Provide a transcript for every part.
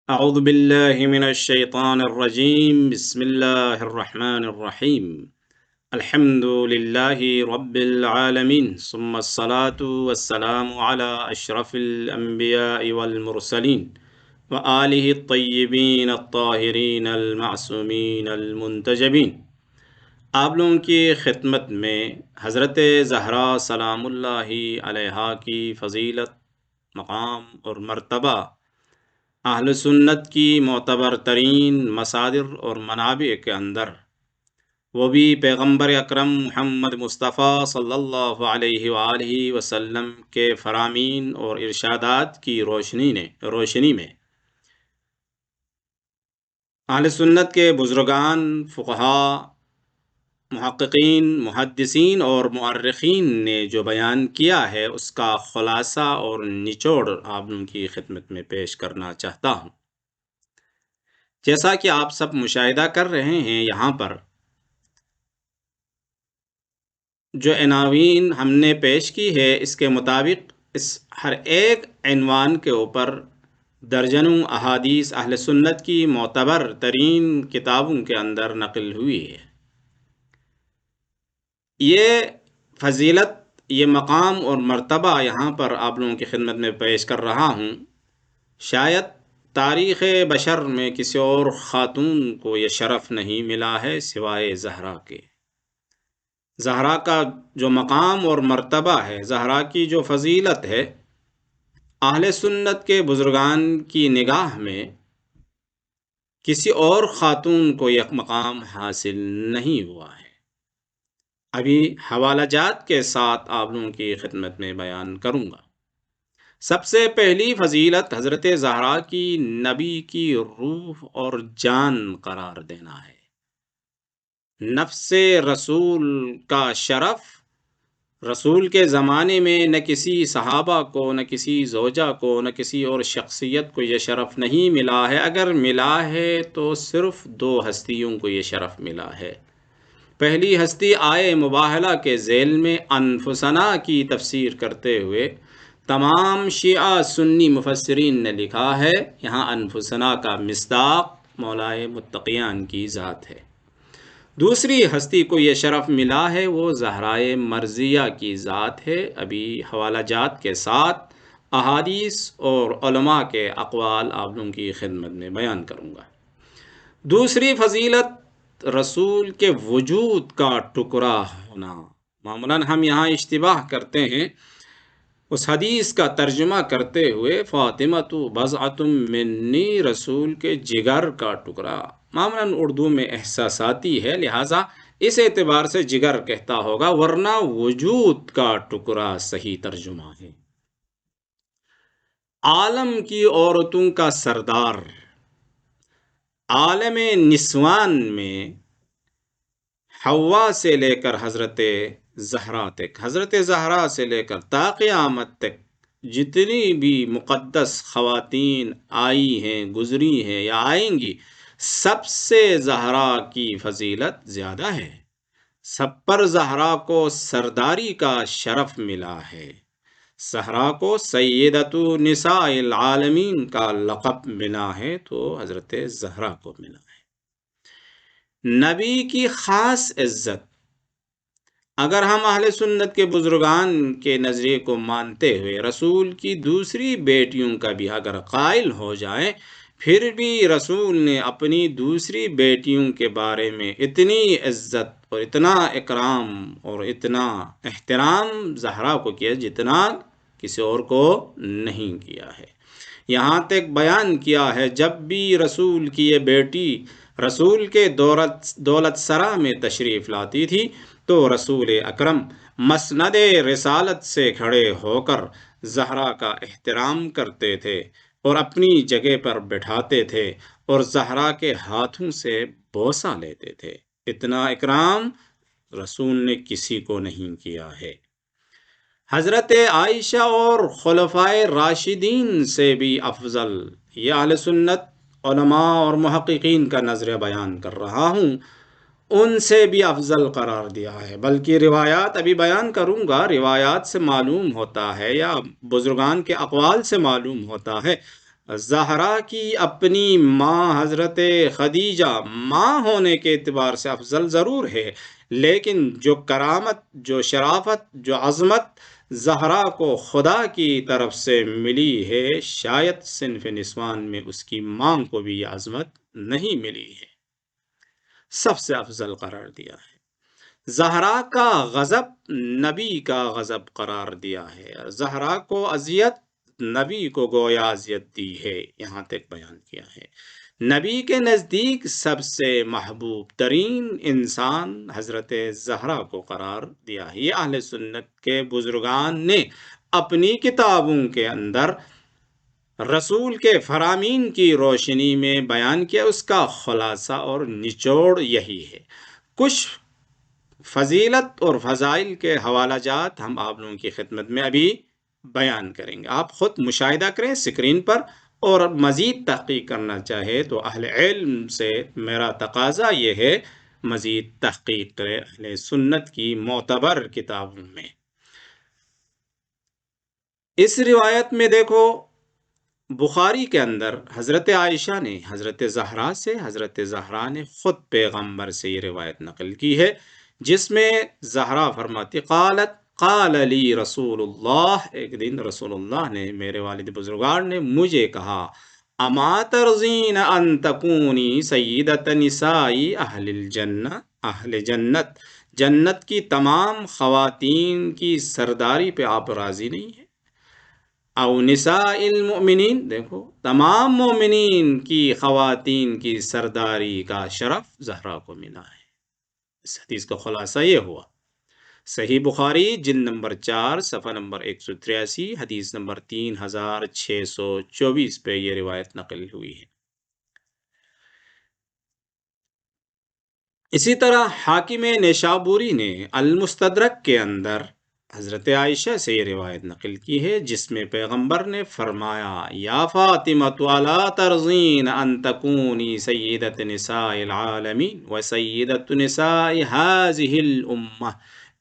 أعوذ بالله من الشيطان الرجيم بسم الله الرحمن الرحيم الحمد لله رب العالمين ثم الصلاة والسلام على أشرف الأنبياء والمرسلين وآله الطيبين الطاهرين المعصومين المنتجبين۔ آپ لوگوں کی خدمت میں حضرت زہرا سلام اللہ علیہا کی فضیلت، مقام اور مرتبہ اہل سنت کی معتبر ترین مصادر اور منابع کے اندر، وہ بھی پیغمبر اکرم محمد مصطفیٰ صلی اللہ علیہ وآلہ وسلم کے فرامین اور ارشادات کی روشنی میں اہل سنت کے بزرگان، فقہاء، محققین، محدثین اور مؤرخین نے جو بیان کیا ہے، اس کا خلاصہ اور نچوڑ آپ لوگوں کی خدمت میں پیش کرنا چاہتا ہوں۔ جیسا کہ آپ سب مشاہدہ کر رہے ہیں، یہاں پر جو عناوین ہم نے پیش کی ہے، اس کے مطابق اس ہر ایک عنوان کے اوپر درجنوں احادیث اہل سنت کی معتبر ترین کتابوں کے اندر نقل ہوئی ہے۔ یہ فضیلت، یہ مقام اور مرتبہ یہاں پر آپ لوگوں کی خدمت میں پیش کر رہا ہوں، شاید تاریخ بشر میں کسی اور خاتون کو یہ شرف نہیں ملا ہے سوائے زہرا کے۔ زہرا کا جو مقام اور مرتبہ ہے، زہرا کی جو فضیلت ہے، اہل سنت کے بزرگان کی نگاہ میں کسی اور خاتون کو یہ مقام حاصل نہیں ہوا ہے۔ ابھی حوالہ جات کے ساتھ آپ لوگوں کی خدمت میں بیان کروں گا۔ سب سے پہلی فضیلت حضرت زہرا کی نبی کی روح اور جان قرار دینا ہے۔ نفس رسول کا شرف رسول کے زمانے میں نہ کسی صحابہ کو، نہ کسی زوجہ کو، نہ کسی اور شخصیت کو یہ شرف نہیں ملا ہے۔ اگر ملا ہے تو صرف دو ہستیوں کو یہ شرف ملا ہے۔ پہلی ہستی آئے مباہلہ کے ذیل میں انفسنا کی تفسیر کرتے ہوئے تمام شیعہ سنی مفسرین نے لکھا ہے، یہاں انفسنا کا مصداق مولائے متقیان کی ذات ہے۔ دوسری ہستی کو یہ شرف ملا ہے، وہ زہرائے مرضیہ کی ذات ہے۔ ابھی حوالہ جات کے ساتھ احادیث اور علماء کے اقوال آپ لوگوں کی خدمت میں بیان کروں گا۔ دوسری فضیلت رسول کے وجود کا ٹکڑا ہونا۔ معمولاً ہم یہاں اشتباہ کرتے ہیں، اس حدیث کا ترجمہ کرتے ہوئے فاطمۃ بضعۃ منی، رسول کے جگر کا ٹکڑا۔ معمولاً اردو میں احساساتی ہے، لہٰذا اس اعتبار سے جگر کہتا ہوگا، ورنہ وجود کا ٹکڑا صحیح ترجمہ ہے۔ عالم کی عورتوں کا سردار، عالم نسوان میں حوا سے لے کر حضرت زہرا تک، حضرت زہرا سے لے کر تا قیامت تک جتنی بھی مقدس خواتین آئی ہیں، گزری ہیں یا آئیں گی، سب سے زہرا کی فضیلت زیادہ ہے۔ سب پر زہرا کو سرداری کا شرف ملا ہے۔ زہرا کو سیدۃ نساء العالمین کا لقب ملا ہے تو حضرت زہرا کو ملا ہے۔ نبی کی خاص عزت، اگر ہم اہل سنت کے بزرگان کے نظریے کو مانتے ہوئے رسول کی دوسری بیٹیوں کا بھی اگر قائل ہو جائیں، پھر بھی رسول نے اپنی دوسری بیٹیوں کے بارے میں اتنی عزت اور اتنا اکرام اور اتنا احترام زہرا کو کیا جتنا کسی اور کو نہیں کیا ہے۔ یہاں تک بیان کیا ہے، جب بھی رسول کی یہ بیٹی رسول کے دولت سرا میں تشریف لاتی تھی تو رسول اکرم مسند رسالت سے کھڑے ہو کر زہرا کا احترام کرتے تھے اور اپنی جگہ پر بٹھاتے تھے اور زہرا کے ہاتھوں سے بوسہ لیتے تھے۔ اتنا اکرام رسول نے کسی کو نہیں کیا ہے۔ حضرت عائشہ اور خلفائے راشدین سے بھی افضل، یہ اہل سنت علماء اور محققین کا نظریہ بیان کر رہا ہوں، ان سے بھی افضل قرار دیا ہے۔ بلکہ روایات ابھی بیان کروں گا، روایات سے معلوم ہوتا ہے یا بزرگان کے اقوال سے معلوم ہوتا ہے، زہرا کی اپنی ماں حضرت خدیجہ ماں ہونے کے اعتبار سے افضل ضرور ہے، لیکن جو کرامت، جو شرافت، جو عظمت زہرا کو خدا کی طرف سے ملی ہے، شاید صنف نسوان میں اس کی ماں کو بھی یہ عظمت نہیں ملی ہے، سب سے افضل قرار دیا ہے۔ زہرا کا غضب نبی کا غضب قرار دیا ہے، زہرا کو اذیت نبی کو گویا اذیت دی ہے، یہاں تک بیان کیا ہے۔ نبی کے نزدیک سب سے محبوب ترین انسان حضرت زہرا کو قرار دیا ہے۔ یہ اہل سنت کے بزرگان نے اپنی کتابوں کے اندر رسول کے فرامین کی روشنی میں بیان کیا، اس کا خلاصہ اور نچوڑ یہی ہے۔ کچھ فضیلت اور فضائل کے حوالہ جات ہم آپ لوگوں کی خدمت میں ابھی بیان کریں گے، آپ خود مشاہدہ کریں اسکرین پر، اور مزید تحقیق کرنا چاہے تو اہل علم سے میرا تقاضا یہ ہے مزید تحقیق کرے اہل سنت کی معتبر کتابوں میں۔ اس روایت میں دیکھو، بخاری کے اندر حضرت عائشہ نے حضرت زہرا سے، حضرت زہرا نے خود پیغمبر سے یہ روایت نقل کی ہے، جس میں زہرا فرماتی قالت قال لی رسول اللہ، ایک دن رسول اللہ نے، میرے والد بزرگار نے مجھے کہا، اما ترضین ان تکونی سیدۃ نساء اہل الجنہ، اہل جنت، جنت کی تمام خواتین کی سرداری پہ آپ راضی نہیں ہیں؟ او نساء المؤمنین، دیکھو تمام مومنین کی خواتین کی سرداری کا شرف زہرا کو ملا ہے۔ اس حدیث کا خلاصہ یہ ہوا، صحیح بخاری جلد نمبر 4 صفحہ نمبر 183، حدیث نمبر 3624 پہ یہ روایت نقل ہوئی ہے۔ اسی طرح حاکم نیشابوری نے المستدرک کے اندر حضرت عائشہ سے یہ روایت نقل کی ہے، جس میں پیغمبر نے فرمایا، یا فاطمۃ الا ترضین ان تکونی سیدۃ نساء العالمین و سیدۃ نساء هذه الامہ،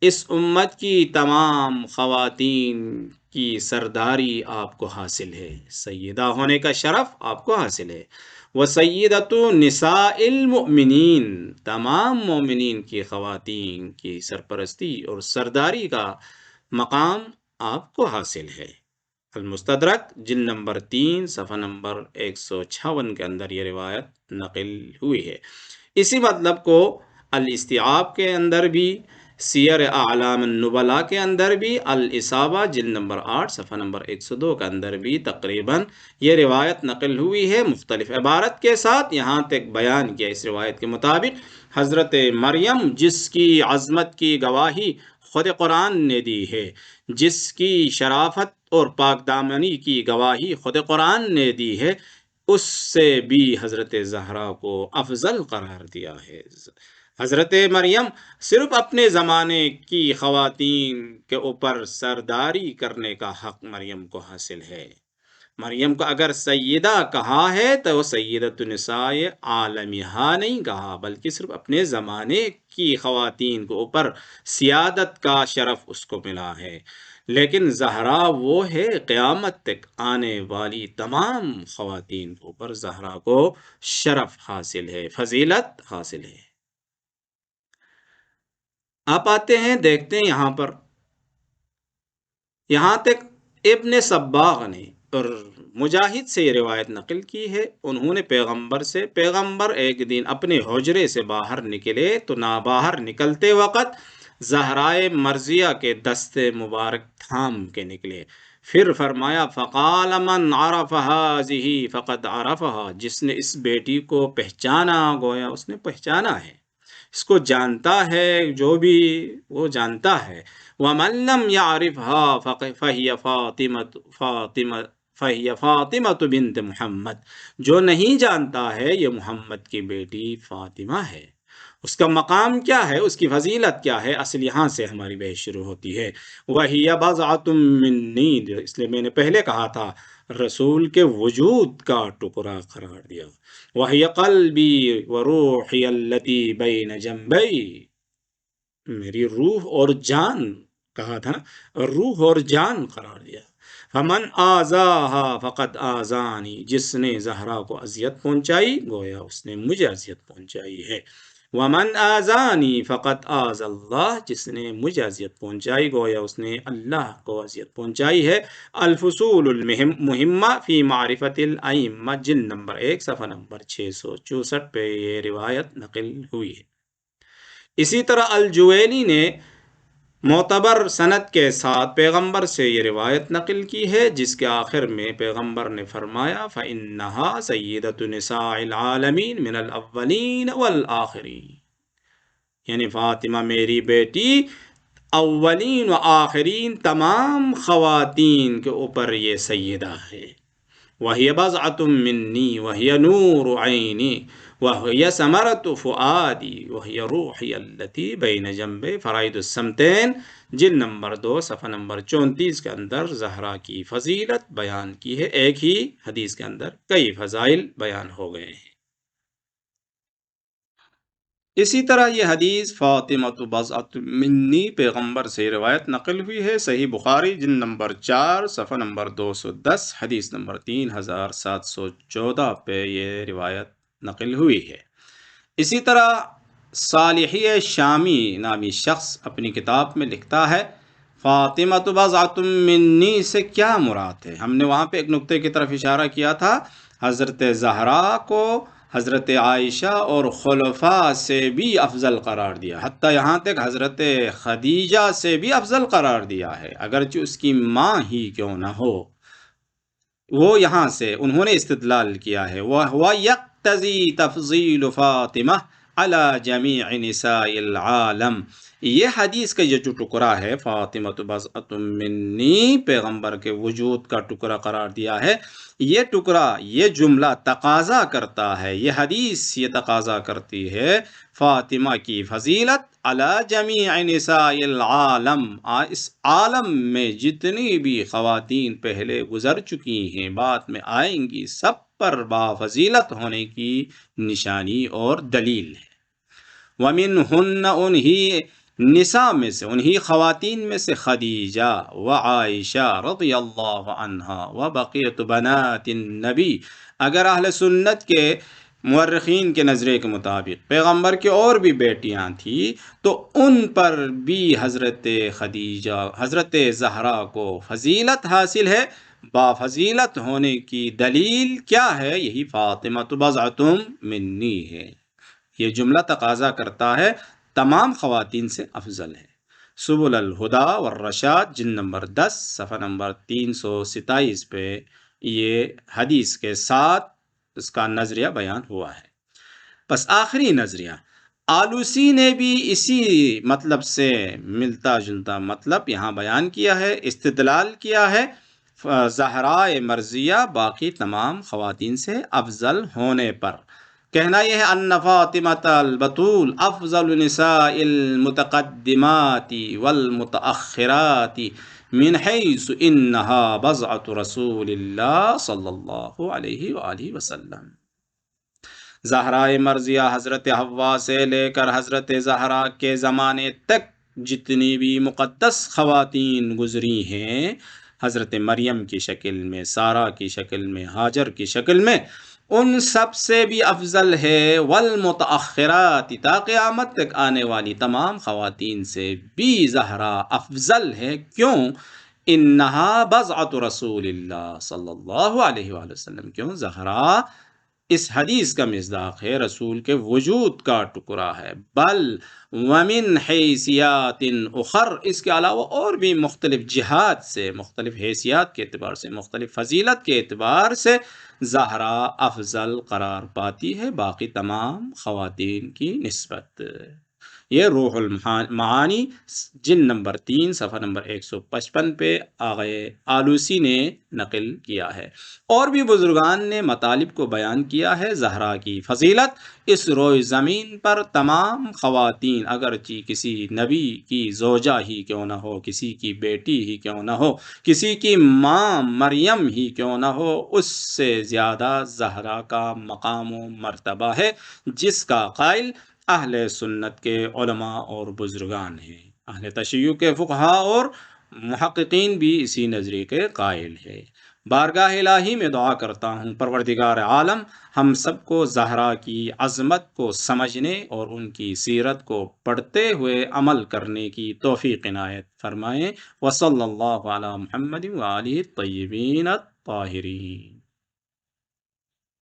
اس امت کی تمام خواتین کی سرداری آپ کو حاصل ہے، سیدہ ہونے کا شرف آپ کو حاصل ہے، وسیدۃ نساء المؤمنین، تمام مومنین کی خواتین کی سرپرستی اور سرداری کا مقام آپ کو حاصل ہے۔ المستدرک جلد نمبر 3 صفحہ نمبر 156 کے اندر یہ روایت نقل ہوئی ہے۔ اسی مطلب کو الاستیعاب کے اندر بھی، سیر اعلام النبلاء کے اندر بھی، الاصابہ جلد نمبر 8 صفحہ نمبر 102 کے اندر بھی تقریباً یہ روایت نقل ہوئی ہے، مختلف عبارت کے ساتھ۔ یہاں تک بیان کیا اس روایت کے مطابق حضرت مریم، جس کی عظمت کی گواہی خود قرآن نے دی ہے، جس کی شرافت اور پاک دامنی کی گواہی خود قرآن نے دی ہے، اس سے بھی حضرت زہرا کو افضل قرار دیا ہے۔ حضرت مریم صرف اپنے زمانے کی خواتین کے اوپر سرداری کرنے کا حق مریم کو حاصل ہے۔ مریم کو اگر سیدہ کہا ہے تو وہ سیدۃ النساء عالمیہ نہیں کہا، بلکہ صرف اپنے زمانے کی خواتین کے اوپر سیادت کا شرف اس کو ملا ہے، لیکن زہرا وہ ہے قیامت تک آنے والی تمام خواتین کے اوپر زہرا کو شرف حاصل ہے، فضیلت حاصل ہے۔ آپ آتے ہیں، دیکھتے ہیں یہاں تک ابن صباغ نے اور مجاہد سے یہ روایت نقل کی ہے، انہوں نے پیغمبر سے، پیغمبر ایک دن اپنے حجرے سے باہر نکلے تو باہر نکلتے وقت زہرائے مرضیہ کے دستے مبارک تھام کے نکلے، پھر فرمایا فقال من عرف هذه فقد عرفها، جس نے اس بیٹی کو پہچانا گویا اس نے پہچانا ہے، اس کو جانتا ہے، جو بھی وہ جانتا ہے۔ وَمَن لَّمْ يَعْرِفْهَا فَهِيَ فاطمة بنت محمد، جو نہیں جانتا ہے یہ محمد کی بیٹی فاطمہ ہے۔ اس کا مقام کیا ہے، اس کی فضیلت کیا ہے، اصل یہاں سے ہماری بحث شروع ہوتی ہے۔ وَهِيَ بَضْعَةٌ مِّنِّي، اس لیے میں نے پہلے کہا تھا رسول کے وجود کا ٹکڑا قرار دیا۔ وَهِيَ قَلْبِي وَرُوحِيَ الَّتِي بَيْنَ جَنبَيْ، میری روح اور جان، کہا تھا نا، روح اور جان قرار دیا۔ فمن آذاها فقد آذانی، جس نے زہرا کو اذیت پہنچائی گویا اس نے مجھے اذیت پہنچائی ہے۔ ومن آذانی فقد آذ اللہ، جس نے مجھے اذیت پہنچائی گویا اس نے اللہ کو اذیت پہنچائی ہے۔ الفصول المہمہ فی معرفت الائمہ، جلد نمبر 1 صفحہ نمبر 664 پہ یہ روایت نقل ہوئی ہے۔ اسی طرح الجوینی نے معتبر سند کے ساتھ پیغمبر سے یہ روایت نقل کی ہے، جس کے آخر میں پیغمبر نے فرمایا فَإِنَّهَا سَيِّدَةُ نِسَاءِ الْعَالَمِينَ مِنَ الْأَوَّلِينَ وَالْآخِرِينَ، یعنی فاطمہ میری بیٹی اولین و آخرین تمام خواتین کے اوپر یہ سیدہ ہے۔ وَهِيَ بَضْعَةٌ مِّنِّي وَهِيَ نُورُ عَيْنِي وَهِيَ ثَمَرَةُ فُؤَادِي وَهِيَ رُوحِيَ الَّتِي بَيْنَ جَنبَيْ فرائض الصمتین، جلد نمبر 2 صفحہ نمبر 34 کے اندر زہرا کی فضیلت بیان کی ہے۔ ایک ہی حدیث کے اندر کئی فضائل بیان ہو گئے ہیں۔ اسی طرح یہ حدیث فاطمہ بضعۃ منی پیغمبر سے روایت نقل ہوئی ہے، صحیح بخاری جلد نمبر 4 صفحہ نمبر 210 حدیث نمبر 3714 پہ یہ روایت نقل ہوئی ہے۔ اسی طرح صالحی شامی نامی شخص اپنی کتاب میں لکھتا ہے فاطمہ بضعۃ منی سے کیا مراد ہے؟ ہم نے وہاں پہ ایک نقطے کی طرف اشارہ کیا تھا، حضرت زہرا کو حضرت عائشہ اور خلفاء سے بھی افضل قرار دیا، حتیٰ یہاں تک حضرت خدیجہ سے بھی افضل قرار دیا ہے، اگرچہ اس کی ماں ہی کیوں نہ ہو۔ وہ یہاں سے انہوں نے استدلال کیا ہے وَهُوَ يَقْتَضِي تَفْضِيلُ فَاطِمَةَ عَلَى جَمِيعِ نِسَاءِ الْعَالَمِ، یہ حدیث کا یہ جو ٹکڑا ہے فاطمہ بضعۃ منی پیغمبر کے وجود کا ٹکڑا قرار دیا ہے، یہ ٹکڑا، یہ جملہ تقاضا کرتا ہے، یہ حدیث یہ تقاضا کرتی ہے فاطمہ کی فضیلت علی جمیع نساء العالم، اس عالم میں جتنی بھی خواتین پہلے گزر چکی ہیں بعد میں آئیں گی، سب پر بافضیلت ہونے کی نشانی اور دلیل ہے۔ وَمِنْهُنَّ انہی نساء میں سے، انہی خواتین میں سے خدیجہ و عائشہ رضی اللہ عنہا و بقیت بنات النبی، اگر اہل سنت کے مورخین کے نظریے کے مطابق پیغمبر کی اور بھی بیٹیاں تھیں تو ان پر بھی حضرت خدیجہ، حضرت زہرا کو فضیلت حاصل ہے۔ بافضیلت ہونے کی دلیل کیا ہے؟ یہی فاطمہ بضعۃ منی ہے۔ یہ جملہ تقاضا کرتا ہے تمام خواتین سے افضل ہے۔ سبل الہدا والرشاد جلد نمبر 10 صفحہ نمبر 327 پہ یہ حدیث کے ساتھ اس کا نظریہ بیان ہوا ہے۔ پس آخری نظریہ آلوسی نے بھی اسی مطلب سے ملتا جلتا مطلب یہاں بیان کیا ہے، استدلال کیا ہے زہرائے مرضیہ باقی تمام خواتین سے افضل ہونے پر۔ کہنا یہ ہے ان فاطمۃ البتول افضل نساء المتقدمات والمتأخرات من حیث انہا بضعۃ رسول اللہ صلی اللہ علیہ وآلہ وسلم۔ زہرائے مرضیہ حضرت حوا سے لے کر حضرت زہرا کے زمانے تک جتنی بھی مقدس خواتین گزری ہیں، حضرت مریم کی شکل میں، سارہ کی شکل میں، ہاجر کی شکل میں، ان سب سے بھی افضل ہے۔ والمتأخرات، تا قیامت تک آنے والی تمام خواتین سے بھی زہرا افضل ہے۔ کیوں؟ انہا بضعۃ رسول اللہ صلی اللہ علیہ وآلہ وسلم، کیوں؟ زہرا اس حدیث کا مصداق ہے، رسول کے وجود کا ٹکڑا ہے۔ بل ومن حیثیات اخر، اس کے علاوہ اور بھی مختلف جہات سے، مختلف حیثیات کے اعتبار سے، مختلف فضیلت کے اعتبار سے زہرا افضل قرار پاتی ہے باقی تمام خواتین کی نسبت۔ یہ روح المعانی جلد نمبر 3 صفحہ نمبر 155 پہ آغا آلوسی نے نقل کیا ہے۔ اور بھی بزرگان نے مطالب کو بیان کیا ہے زہرا کی فضیلت۔ اس روئے زمین پر تمام خواتین، اگرچہ کسی نبی کی زوجہ ہی کیوں نہ ہو، کسی کی بیٹی ہی کیوں نہ ہو، کسی کی ماں مریم ہی کیوں نہ ہو، اس سے زیادہ زہرا کا مقام و مرتبہ ہے، جس کا قائل اہل سنت کے علماء اور بزرگان ہیں، اہل تشیع کے فقہاء اور محققین بھی اسی نظریے کے قائل ہے۔ بارگاہ الہی میں دعا کرتا ہوں پروردگار عالم ہم سب کو زہرا کی عظمت کو سمجھنے اور ان کی سیرت کو پڑھتے ہوئے عمل کرنے کی توفیق عنایت فرمائیں۔ وصلی اللہ علی محمد وآلہ الطیبین الطاہرین۔